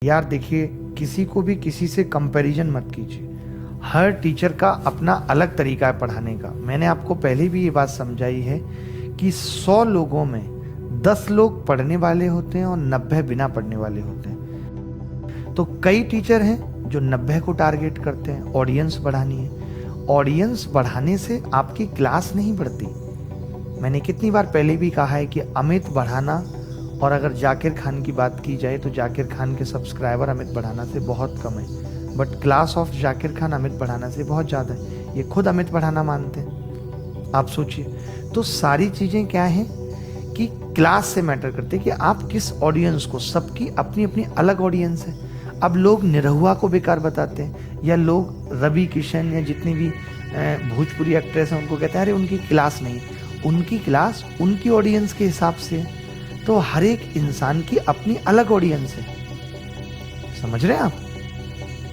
यार देखिए, किसी को भी किसी से कंपैरिजन मत कीजिए। हर टीचर का अपना अलग तरीका है पढ़ाने का। मैंने आपको पहले भी ये बात समझाई है कि 100 लोगों में 10 लोग पढ़ने वाले होते हैं और 90 बिना पढ़ने वाले होते हैं। तो कई टीचर हैं जो 90 को टारगेट करते हैं, ऑडियंस बढ़ानी है। ऑडियंस बढ़ाने से आपकी क्लास नहीं बढ़ती। मैंने कितनी बार पहले भी कहा है कि अमित बढ़ाना और अगर जाकिर खान की बात की जाए तो जाकिर खान के सब्सक्राइबर अमित बढ़ाना से बहुत कम है, but class of Zakir Khan Amit बढ़ाना से बहुत ज़्यादा है। ये खुद अमित बढ़ाना मानते हैं। आप सोचिए, तो सारी चीज़ें क्या हैं कि क्लास से मैटर करते हैं कि आप किस ऑडियंस को, सबकी अपनी अपनी अलग ऑडियंस है। अब लोग निरहुआ को बेकार बताते हैं, या लोग रवि किशन या जितनी भी भोजपुरी एक्ट्रेस हैं उनको कहते हैं अरे उनकी क्लास नहीं। उनकी क्लास उनकी ऑडियंस के हिसाब से है। तो हर एक इंसान की अपनी अलग ऑडियंस है। समझ रहे हैं आप?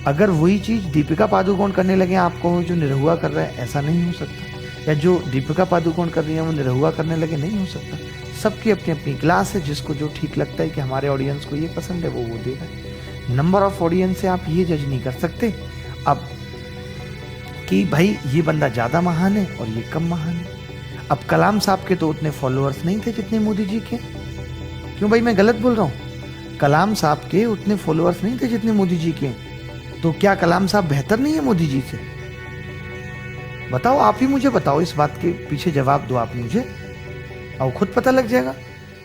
अगर वही चीज दीपिका पादुकोण करने लगे आपको जो निरहुआ कर रहा है, ऐसा नहीं हो सकता। या जो दीपिका पादुकोण कर रही है वो निरहुआ करने लगे, नहीं हो सकता। सबकी अपनी अपनी क्लास है। जिसको जो ठीक लगता है कि हमारे ऑडियंस को ये पसंद है वो देगा। नंबर ऑफ ऑडियंस से आप ये जज नहीं कर सकते अब कि भाई ये बंदा ज्यादा महान है और ये कम महान है। अब कलाम साहब के तो उतने फॉलोअर्स नहीं थे जितने मोदी जी के। क्यों भाई, मैं गलत बोल रहा हूँ? कलाम साहब के उतने फॉलोअर्स नहीं थे जितने मोदी जी के। तो क्या कलाम साहब बेहतर नहीं है मोदी जी से? बताओ, आप ही मुझे बताओ। इस बात के पीछे जवाब दो आप मुझे, और खुद पता लग जाएगा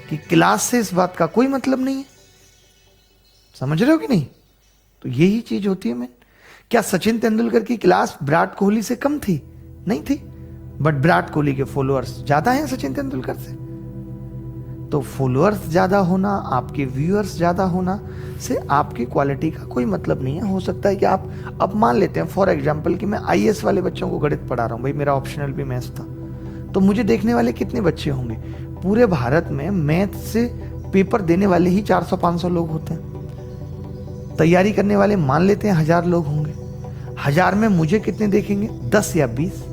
कि क्लास से इस बात का कोई मतलब नहीं है। समझ रहे हो कि नहीं? तो यही चीज होती है। मैं क्या सचिन तेंदुलकर की क्लास विराट कोहली से कम थी? नहीं थी, बट विराट कोहली के फॉलोअर्स ज्यादा हैं सचिन तेंदुलकर से। तो फॉलोअर्स ज़्यादा होना, आपके व्यूअर्स ज़्यादा होना से आपकी क्वालिटी का कोई मतलब नहीं है। हो सकता है कि आप अब मान लेते हैं फॉर एग्जांपल कि मैं आईएएस वाले बच्चों को गणित पढ़ा रहा हूँ। भाई मेरा ऑप्शनल भी मैथ्स था, तो मुझे देखने वाले कितने बच्चे होंगे? पूरे भारत में मैथ से पेपर देने वाले ही 400-500 लोग होते हैं। तैयारी करने वाले मान लेते हैं 1000 लोग होंगे। 1000 में मुझे कितने देखेंगे? 10 या 20।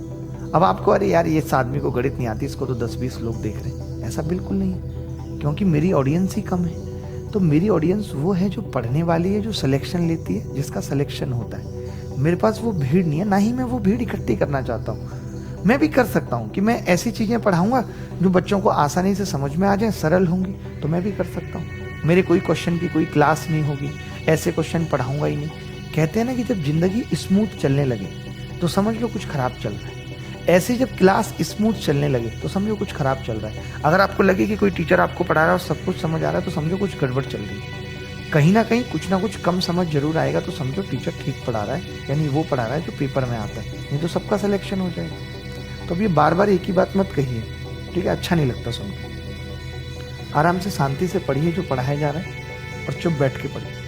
अब आपको अरे यार ये इस आदमी को गणित नहीं आती, इसको तो 10-20 लोग देख रहे हैं। ऐसा बिल्कुल नहीं है, क्योंकि मेरी ऑडियंस ही कम है। तो मेरी ऑडियंस वो है जो पढ़ने वाली है, जो सिलेक्शन लेती है, जिसका सिलेक्शन होता है। मेरे पास वो भीड़ नहीं है, ना ही मैं वो भीड़ इकट्ठी करना चाहता हूँ। मैं भी कर सकता हूँ कि मैं ऐसी चीज़ें पढ़ाऊँगा जो बच्चों को आसानी से समझ में आ जाए, सरल होंगी, तो मैं भी कर सकता हूँ। मेरे कोई क्वेश्चन की कोई क्लास नहीं होगी, ऐसे क्वेश्चन पढ़ाऊँगा ही नहीं। कहते हैं ना कि जब जिंदगी स्मूथ चलने लगे तो समझ लो कुछ खराब चल रहा है। ऐसे जब क्लास स्मूथ चलने लगे तो समझो कुछ खराब चल रहा है। अगर आपको लगे कि कोई टीचर आपको पढ़ा रहा है और सब कुछ समझ आ रहा है, तो समझो कुछ गड़बड़ चल रही है। कहीं ना कहीं कुछ ना कुछ कम समझ जरूर आएगा, तो समझो टीचर ठीक पढ़ा रहा है, यानी वो पढ़ा रहा है जो पेपर में आता है, नहीं तो सबका सिलेक्शन हो जाएगा। तो अब ये बार बार एक ही बात मत कहिए, ठीक है? अच्छा नहीं लगता सुन के। आराम से शांति से पढ़िए जो पढ़ाया जा रहा है और चुप बैठ के पढ़िए।